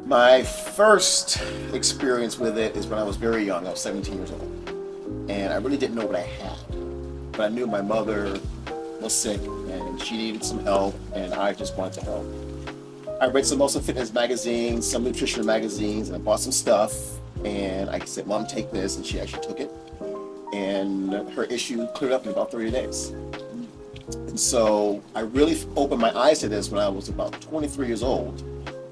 My first experience with it is when I was very young. I was 17 years old. And I really didn't know what I had. But I knew my mother was sick and she needed some help, and I just wanted to help. I read some also fitness magazines, some nutrition magazines, and I bought some stuff. And I said, Mom, take this. And she actually took it. And her issue cleared up in about 30 days. And so I really opened my eyes to this when I was about 23 years old,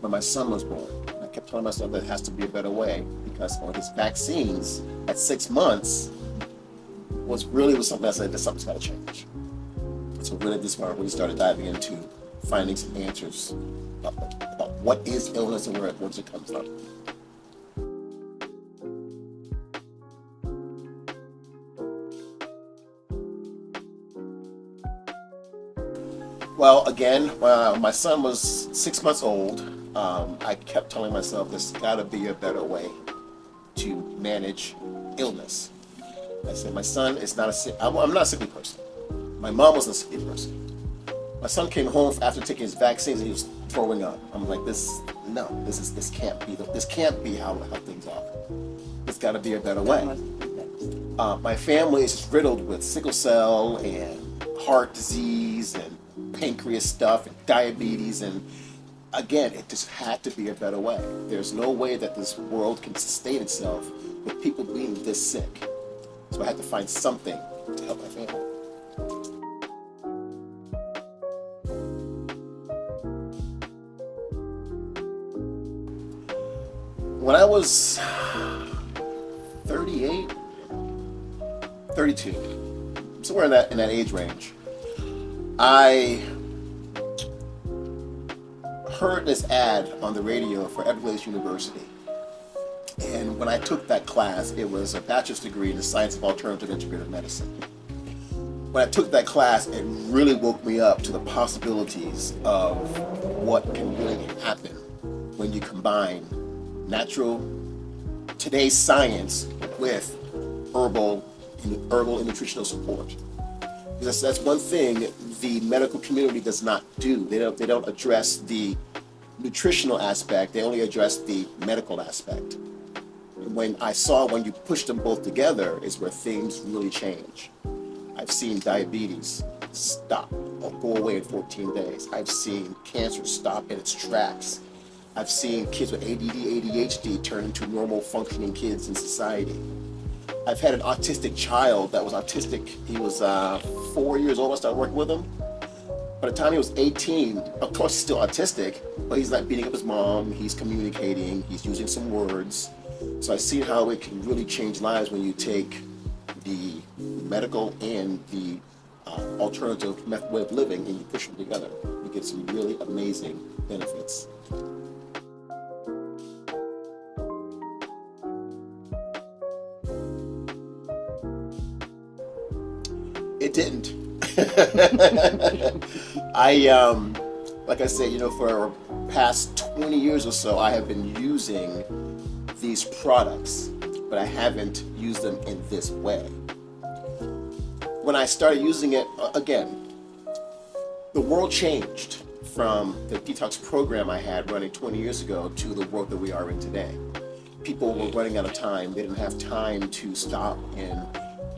when my son was born. I kept telling myself that there has to be a better way, because on his vaccines at 6 months was something I said that something's got to change. So really this is where I really started diving into finding some answers about what is illness and where does it come from. Well, again, when my son was 6 months old, I kept telling myself there's got to be a better way to manage illness. I said, my son is not I'm not a sickly person. My mom was a sickly person. My son came home after taking his vaccines and he was throwing up. I'm like, this can't be how things are. There's got to be a better way. My family is just riddled with sickle cell and heart disease and pancreas stuff and diabetes, and again, it just had to be a better way. There's no way that this world can sustain itself with people being this sick. So I had to find something to help my family. When I was 38, 32, somewhere in that age range, I heard this ad on the radio for Everglades University. And when I took that class, it was a bachelor's degree in the science of alternative integrative medicine. When I took that class, it really woke me up to the possibilities of what can really happen when you combine natural, today's science with herbal and nutritional support. Because that's one thing the medical community does not do. They don't address the nutritional aspect. They only address the medical aspect. And when you push them both together is where things really change. I've seen diabetes stop or go away in 14 days. I've seen cancer stop in its tracks. I've seen kids with ADD, ADHD turn into normal functioning kids in society. I've had an autistic child that was autistic. He was 4 years old when I started working with him. By the time he was 18, of course he's still autistic, but he's not beating up his mom, he's communicating, he's using some words. So I've seen how it can really change lives when you take the medical and the alternative way of living and you push them together. You get some really amazing benefits. It didn't. Like I said, for past 20 years or so, I have been using these products, but I haven't used them in this way. When I started using it, again, the world changed from the detox program I had running 20 years ago to the world that we are in today. People were running out of time. They didn't have time to stop and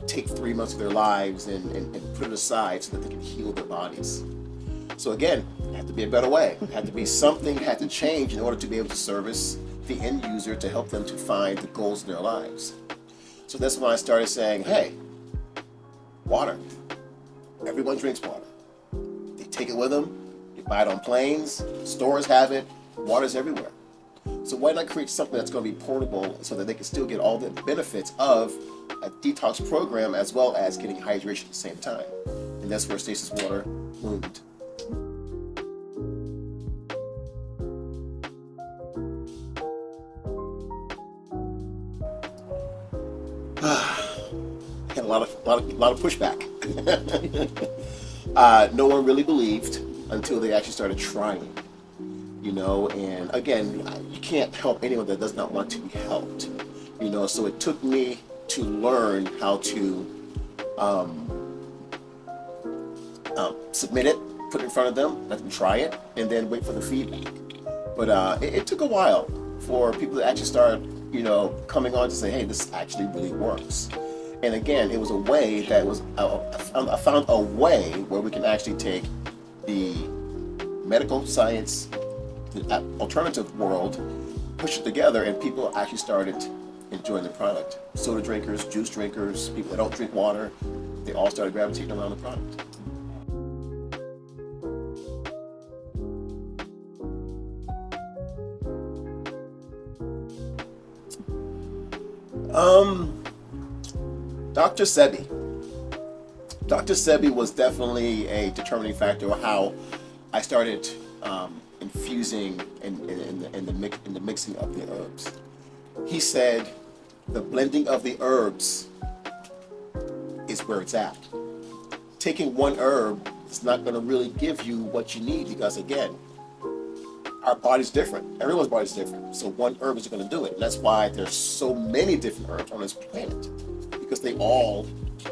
take 3 months of their lives and put it aside so that they can heal their bodies. So again, it had to be a better way. It had to be something had to change in order to be able to service the end user to help them to find the goals in their lives. So that's when I started saying, hey, water. Everyone drinks water. They take it with them. You buy it on planes. Stores have it. Water's everywhere. So why not create something that's going to be portable so that they can still get all the benefits of a detox program as well as getting hydration at the same time? And that's where Stasis Water bloomed. Had a lot of pushback. No one really believed until they actually started trying. And again, you can't help anyone that does not want to be helped. So it took me to learn how to submit it, put it in front of them, let them try it, and then wait for the feedback. But it took a while. for people to actually start, coming on to say, hey, this actually really works. And again, it was a way that was, I found a way where we can actually take the medical science, the alternative world, push it together, and people actually started enjoying the product. Soda drinkers, juice drinkers, people that don't drink water, they all started gravitating around the product. Dr. Sebi. Dr. Sebi was definitely a determining factor of how I started infusing in the mixing of the herbs. He said the blending of the herbs is where it's at. Taking one herb is not going to really give you what you need because, again, our body's different. Everyone's body's different. So one herb is going to do it. And that's why there's so many different herbs on this planet, because they all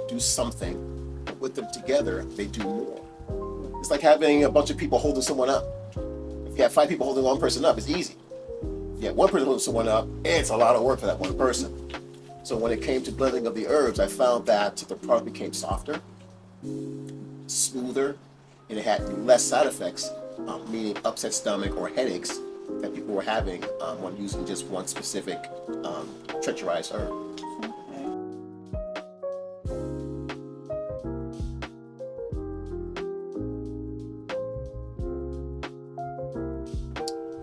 do something. But with them together, they do more. It's like having a bunch of people holding someone up. If you have 5 people holding one person up, it's easy. If you have one person holding someone up, it's a lot of work for that one person. So when it came to blending of the herbs, I found that the product became softer, smoother, and it had less side effects, meaning upset stomach or headaches that people were having when using just one specific treacherized herb.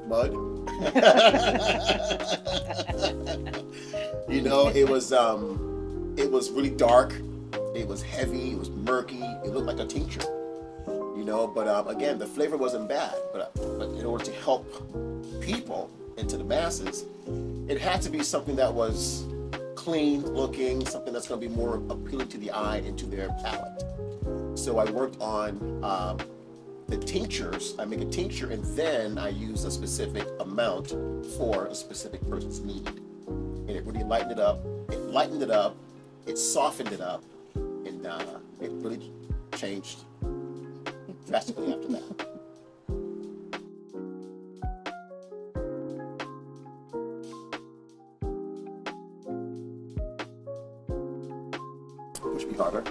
Mud. It was really dark. It was heavy. It was murky. It looked like a tincture. But again, the flavor wasn't bad. But in order to help people and to the masses, it had to be something that was clean looking, something that's going to be more appealing to the eye and to their palate. So I worked on the tinctures. I make a tincture and then I use a specific amount for a specific person's need. And it really lightened it up. It softened it up, and it really changed drastically after that. Pushed me harder.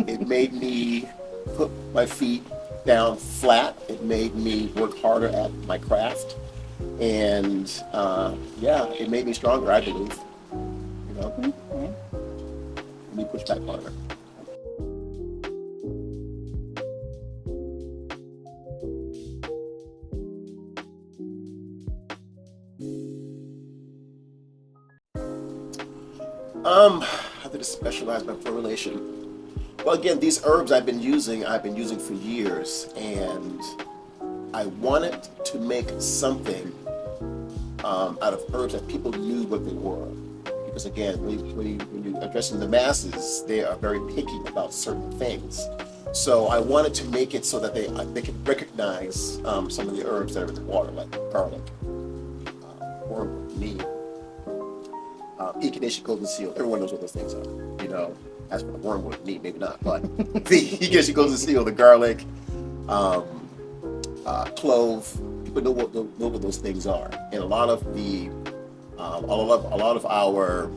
It made me put my feet down flat. It made me work harder at my craft. And it made me stronger, I believe. Let me push back harder. How did it specialize my formulation? Well, again, these herbs I've been using for years, and I wanted to make something out of herbs that people knew what they were. Because again, when you're addressing the masses, they are very picky about certain things. So I wanted to make it so that they can recognize some of the herbs that are in the water, like garlic, wormwood, neem, echinacea golden seal. Everyone knows what those things are. As for the wormwood, neem, maybe not, but the echinacea golden seal, the garlic, clove. People know what those things are, and a lot of our, I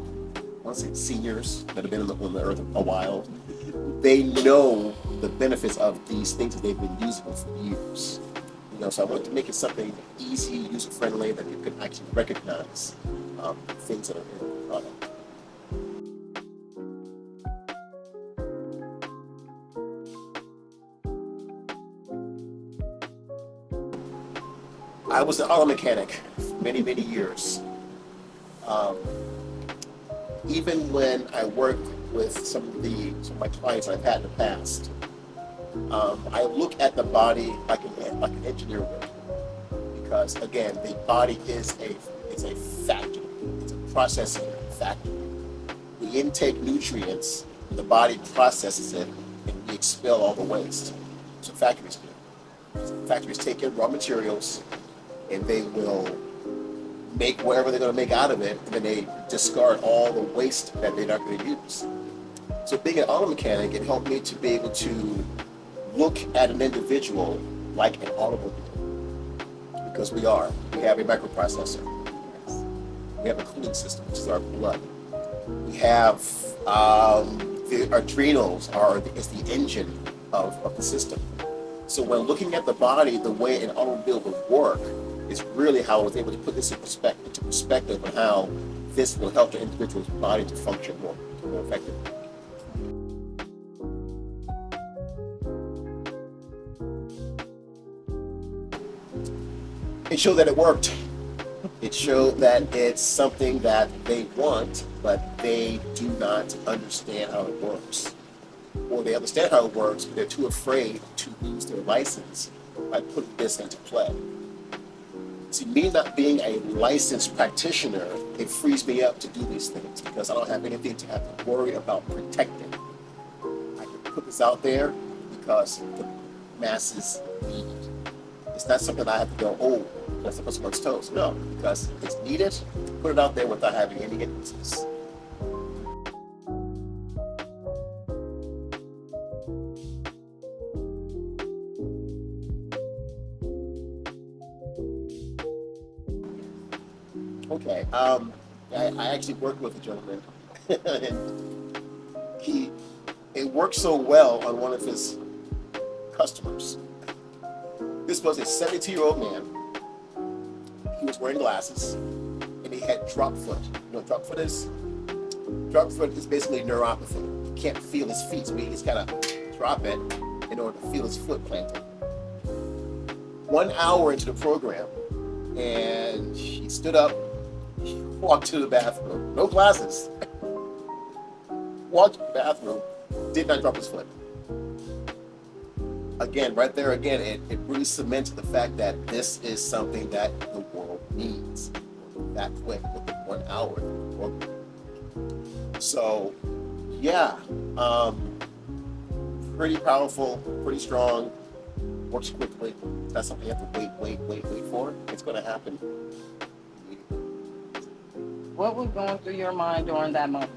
want to say, seniors that have been on the earth a while, they know the benefits of these things that they've been using for years. So I wanted to make it something easy, user-friendly, that you can actually recognize things that are in the product. I was an auto mechanic for many, many years. Even when I worked with some of my clients I've had in the past, I look at the body like an engineer would, because again, the body is a factory. It's a processing factory. We intake nutrients, the body processes it, and we expel all the waste. So factories do. So factories take in raw materials, and they will make whatever they're going to make out of it, and then they discard all the waste that they're not going to use. So being an auto mechanic, it helped me to be able to look at an individual like an automobile. because we are. We have a microprocessor. We have a cooling system, which is our blood. We have the adrenals is the engine of the system. So when looking at the body, the way an automobile would work is really how I was able to put this into perspective on how this will help the individual's body to function more effectively. It showed that it worked. It showed that it's something that they want, but they do not understand how it works. Or they understand how it works, but they're too afraid to lose their license by putting this into play. See, me not being a licensed practitioner, it frees me up to do these things because I don't have anything to have to worry about protecting. I can put this out there because the masses need it. It's not something I have to go, oh, that's up on someone's toes. No, because it's needed, put it out there without having any hindrances. Okay, I actually worked with a gentleman, and it worked so well on one of his customers. This was a 72-year-old man. He was wearing glasses, and he had drop foot. You know what drop foot is? Drop foot is basically neuropathy. He can't feel his feet, so he's got to drop it in order to feel his foot planted. 1 hour into the program, and he stood up, he walked to the bathroom, no glasses, walked to the bathroom, did not drop his foot. Again, right there again, it really cemented the fact that this is something that the world needs that quick within 1 hour. So, yeah, pretty powerful, pretty strong, works quickly. It's not something you have to wait for. It's going to happen. What was going through your mind during that moment?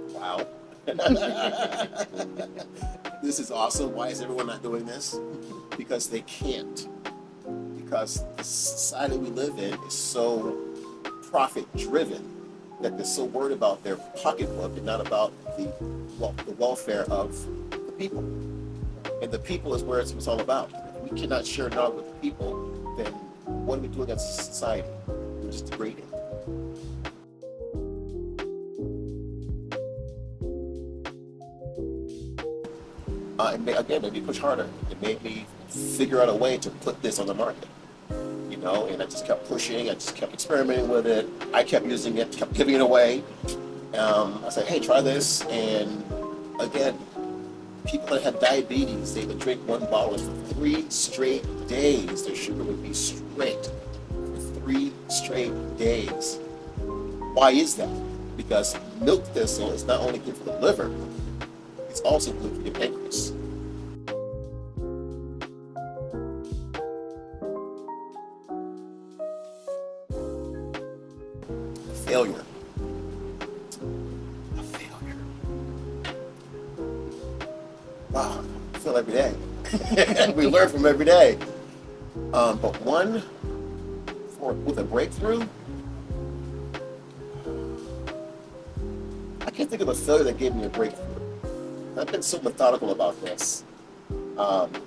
Wow. This is awesome. Why is everyone not doing this? Because they can't. Because the society we live in is so profit-driven that they're so worried about their pocketbook and not about the welfare of the people. And the people is where it's all about. If we cannot share knowledge with the people, then what are we doing as a society? We're just degrading. It made me push harder. It made me figure out a way to put this on the market. You know, and I just kept pushing. I just kept experimenting with it. I kept using it, kept giving it away. I said, hey, try this. And again, people that had diabetes, they would drink 1 bottle for 3 straight days. Their sugar would be straight for 3 straight days. Why is that? Because milk thistle is not only good for the liver, it's also good for your pancreas. Failure. A failure. Wow, I fail every day. We learn from every day. But one with a breakthrough, I can't think of a failure that gave me a breakthrough. I've been so methodical about this,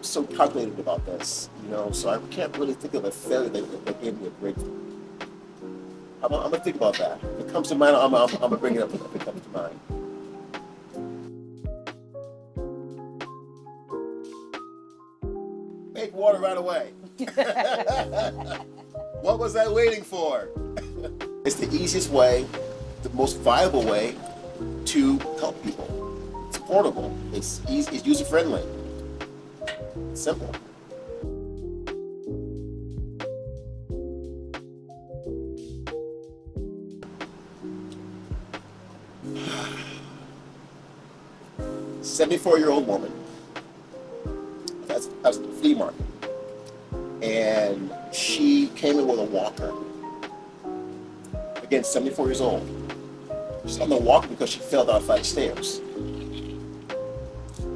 so calculated about this, you know, so I can't really think of a failure that gave me a breakthrough. I'm gonna think about that. If it comes to mind, I'm gonna bring it up if it comes to mind. Make water right away. What was I waiting for? It's the easiest way, the most viable way to help people. It's portable. It's easy. It's user friendly. It's simple. "74-year-old woman. That's the flea market, and she came in with a walker. Again, 74 years old. She's on the walker because she fell down 5 stairs.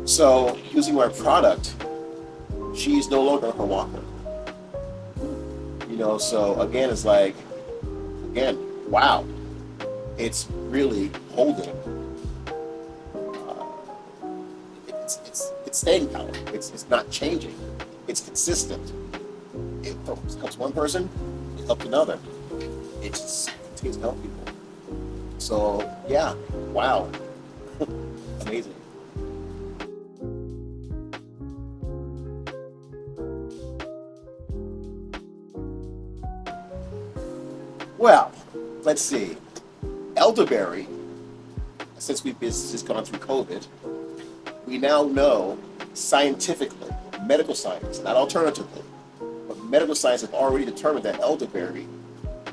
So, using my product, she's no longer on her walker. You So again, it's like, again, wow, it's really holding. Uh, it's staying power. It's not changing. It's consistent. It helps one person, it helps another. It just continues to help people. So yeah, wow, amazing. Well, let's see. Elderberry, since we've just gone through COVID, we now know scientifically, medical science, not alternatively, but medical science have already determined that elderberry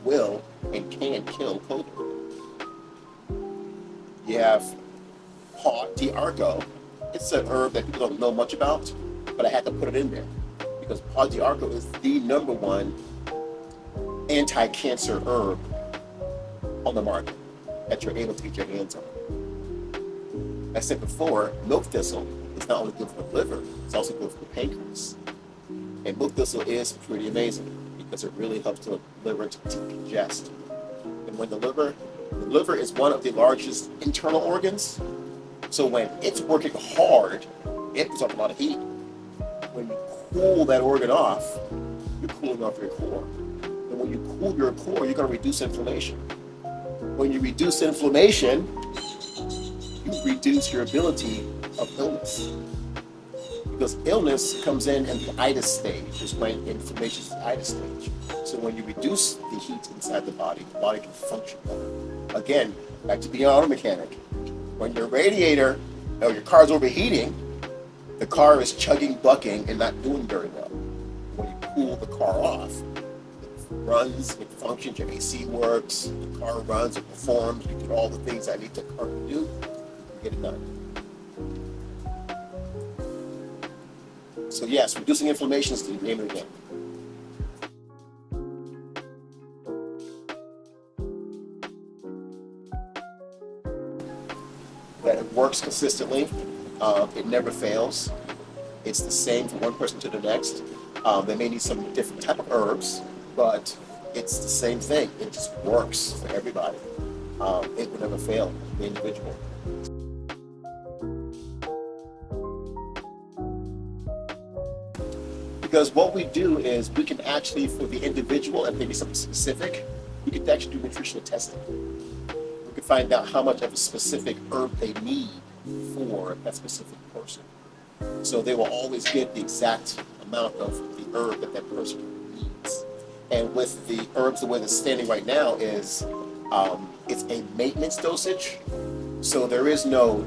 will and can kill COVID. You have Paw d'Arco. It's an herb that people don't know much about, but I had to put it in there because Paw d'Arco is the number one anti-cancer herb on the market that you're able to get your hands on. I said before, milk thistle is not only good for the liver, it's also good for the pancreas. And milk thistle is pretty amazing because it really helps the liver to decongest. And when the liver is one of the largest internal organs, so when it's working hard, it puts up a lot of heat. When you cool that organ off, you're cooling off your core. And when you cool your core, you're going to reduce inflammation. When you reduce inflammation, you reduce your ability of illness. Because illness comes in the itis stage, is when inflammation is the itis stage. So when you reduce the heat inside the body can function better. Again, back to being an auto mechanic. When your radiator or your car's overheating, the car is chugging, bucking, and not doing very well. When you cool the car off, it runs, it functions, your AC works, the car runs, it performs, you do all the things that need the car to do, you get it done. So yes, reducing inflammation is the name of the game. That it works consistently. It never fails. It's the same from one person to the next. They may need some different type of herbs, but it's the same thing. It just works for everybody. It will never fail the individual. Because what we do is we can actually, for the individual and maybe something specific, we can actually do nutritional testing. We can find out how much of a specific herb they need for that specific person. So they will always get the exact amount of the herb that that person needs. And with the herbs, the way they're standing right now is it's a maintenance dosage. So there is no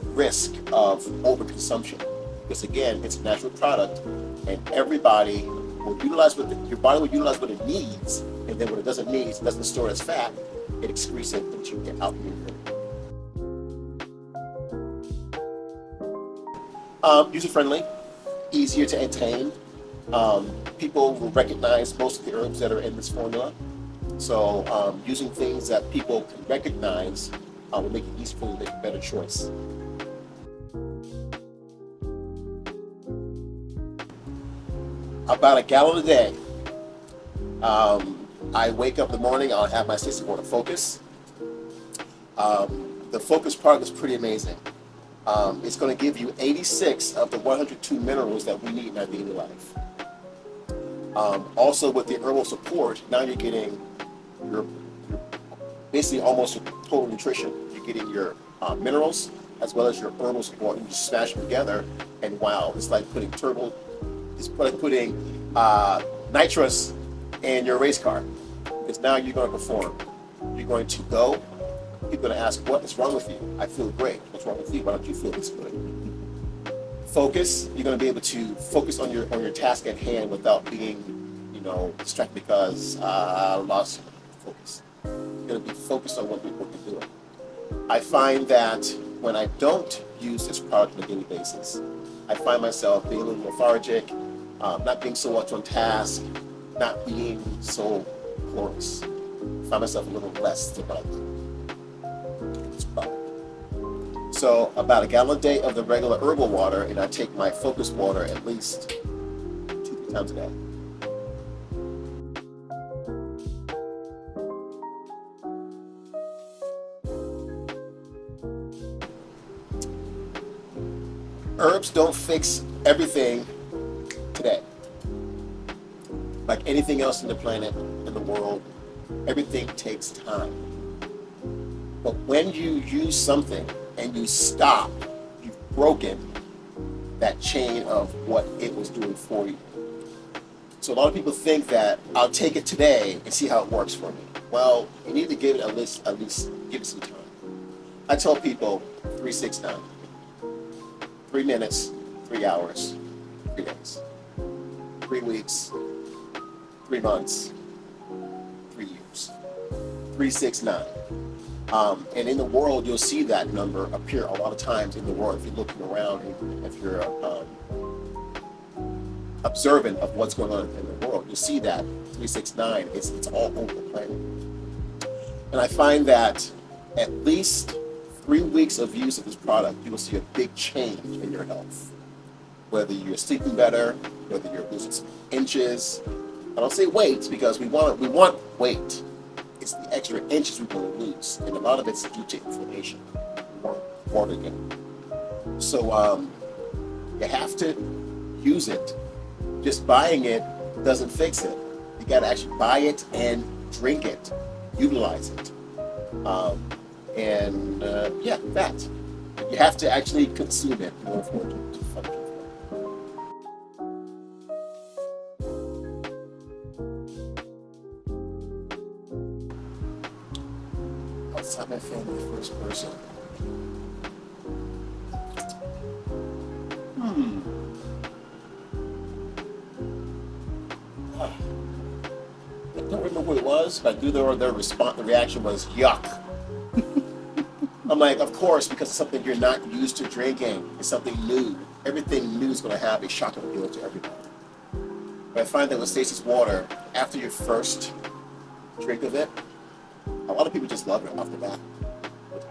risk of overconsumption. Because again, it's a natural product, and everybody will utilize your body will utilize what it needs, and then what it doesn't need, it doesn't store as fat, it excretes it into your out your user friendly, easier to attain. People will recognize most of the herbs that are in this formula. So using things that people can recognize will make it easy for you to make a better choice. About a gallon a day. I wake up in the morning, I'll have my Stasis Water Focus. The Focus product is pretty amazing. It's going to give you 86 of the 102 minerals that we need in our daily life. Also with the herbal support, now you're getting your basically almost total nutrition. You're getting your minerals as well as your herbal support, and you smash them together, and wow, it's like putting nitrous in your race car, because now you're going to perform. You're going to go. People are going to ask, what is wrong with you? I feel great. What's wrong with you? Why don't you feel this good? Focus. You're going to be able to focus on your task at hand without being, distracted because I lost focus. You're going to be focused on what you're doing. I find that when I don't use this product on a daily basis, I find myself being a little lethargic, not being so much on task, not being so porous. I find myself a little less developed. This product. So about a gallon a day of the regular herbal water, and I take my focus water at least 2-3 times a day. herbs don't fix everything today. Like anything else in the planet, in the world, everything takes time. But when you use something and you stop, you've broken that chain of what it was doing for you. So a lot of people think that I'll take it today and see how it works for me. Well, you need to give it at least give it some time. I tell people 369. 3 minutes, 3 hours, 3 days. 3 weeks, 3 months, 3 years. 369. And in the world, you'll see that number appear a lot of times in the world if you're looking around and if you're observant of what's going on in the world. You'll see that 369, it's all over the planet. And I find that at least 3 weeks of use of this product, you will see a big change in your health. Whether you're sleeping better, whether you're losing some inches. I don't say weight because we want weight. It's the extra inches we want to lose, and a lot of it's due to inflammation. We want water again. So you have to use it. Just buying it doesn't fix it. You got to actually buy it and drink it, utilize it, yeah, that. You have to actually consume it in order for it to function. Outside my family, first person. I don't remember who it was, but I do know their response. The reaction was yuck. I'm like, of course, because it's something you're not used to drinking. It's something new. Everything new is going to have a shock appeal to everybody. But I find that with Stasis Water, after your first drink of it, a lot of people just love it off the bat.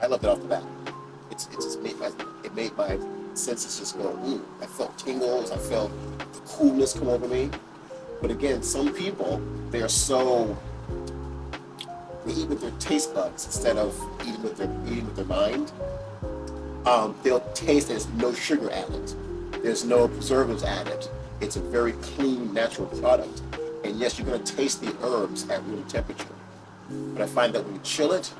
I loved it off the bat. It just made my senses just go, ooh. I felt tingles. I felt the coolness come over me. But again, some people, they eat with their taste buds instead of eating with their mind. They'll taste there's no sugar added. There's no preservatives added. It's a very clean, natural product. And yes, you're going to taste the herbs at room temperature. But I find that when you chill it,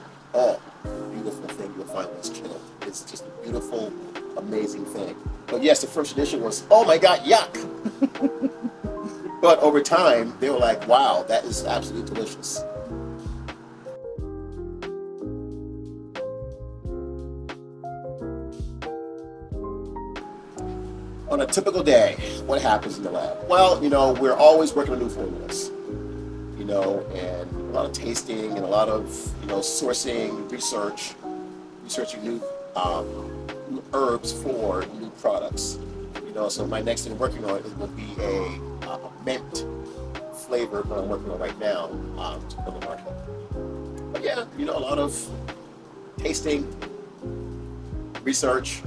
beautiful thing you'll find when it's chilled. It's just a beautiful, amazing thing. But yes, the first edition was, oh my God, yuck. But over time, they were like, wow, that is absolutely delicious. On a typical day, what happens in the lab? Well, we're always working on new formulas, and a lot of tasting and a lot of, sourcing, researching new herbs for new products. So my next thing working on will be a mint flavor that I'm working on right now to put on the market. But yeah, a lot of tasting, research,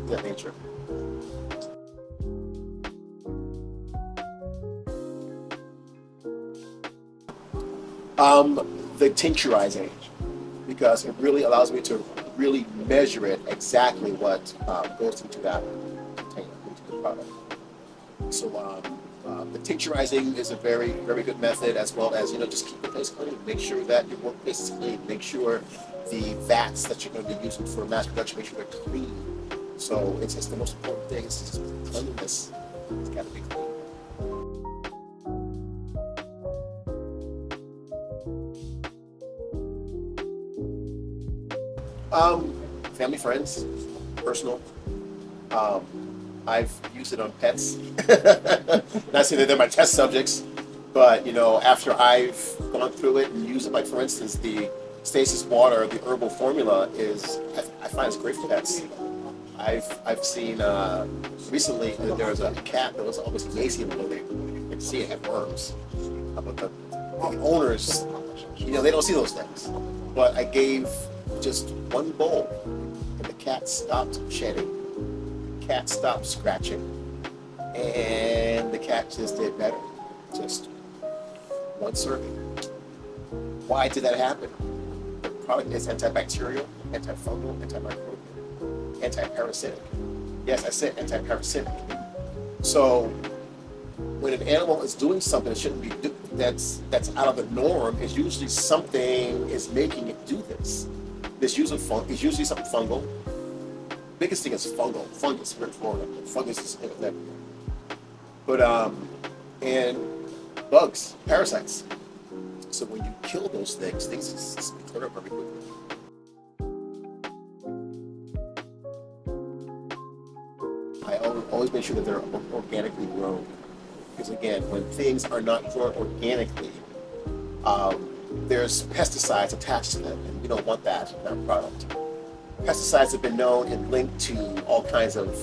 that nature. The tincturizing, because it really allows me to really measure it exactly what goes into that container, into the product. So the tincturizing is a very, very good method, as well as just keep the place clean. Make sure that your workplace is clean. Make sure the vats that you're going to be using for mass production, make sure they're clean. So it's the most important thing. It's just cleanliness. It's got to be clean. Family, friends, personal. I've used it on pets. Not saying that they're my test subjects, but after I've gone through it and used it, like for instance, the Stasis Water, the herbal formula I find it's great for pets. I've seen recently that there was a cat that was almost emaciated when you could see it had worms. But the owners, they don't see those things. But I gave just one bowl, and the cat stopped shedding, the cat stopped scratching, and the cat just did better. Just one serving. Why did that happen? The product is antibacterial, antifungal, antimicrobial, antiparasitic. Yes, I said antiparasitic. So when an animal is doing something that shouldn't be that's out of the norm, it's usually something is making it do this. It's usually something fungal. Biggest thing is fungus here in Florida. Fungus is everywhere. But and bugs, parasites. So when you kill those things just clear up very quickly. I always make sure that they're organically grown. Because again, when things are not grown organically, there's pesticides attached to them, and we don't want that in our product. Pesticides have been known and linked to all kinds of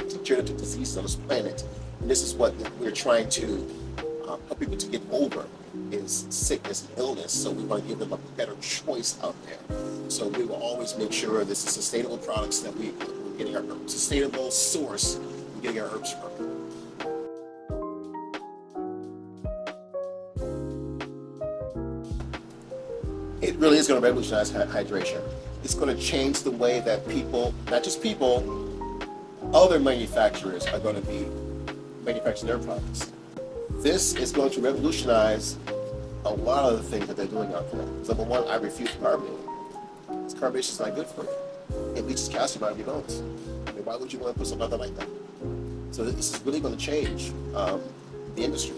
degenerative diseases on this planet. And this is what we're trying to help people to get over, is sickness and illness. So we want to give them a better choice out there. So we will always make sure this is sustainable products that we're getting our sustainable source we're getting our herbs from. It really is going to revolutionize hydration. It's going to change the way that people, not just people, other manufacturers are going to be manufacturing their products. This is going to revolutionize a lot of the things that they're doing out there. Number one, I refuse carbonate. This carbonation is not good for you. It leaches calcium out of your bones. I mean, why would you want to put something like that? So this is really going to change the industry.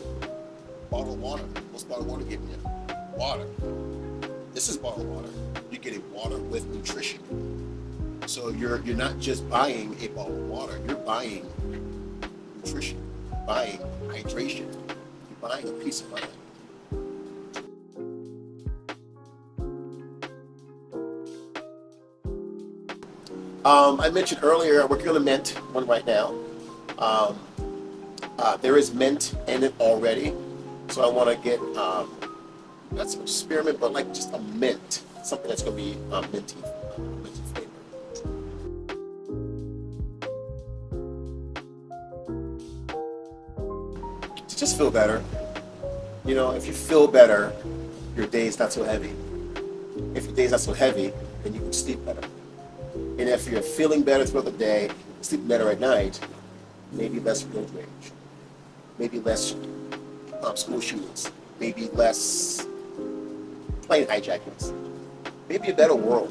Bottled water. What's bottled water giving you? Water. This is bottled water. You're getting water with nutrition. So you're not just buying a bottle of water. You're buying nutrition. You're buying hydration. You're buying a peace of mind. I mentioned earlier, I'm working on a mint one right now. There is mint in it already, so I want to get not some experiment, but like just a mint, something that's going to be minty flavor. To just feel better. You know, if you feel better, your day's not so heavy. If your day's not so heavy, then you can sleep better. And if you're feeling better throughout the day, sleeping better at night, maybe less road rage, maybe less school shootings, maybe less plane hijackings, maybe a better world.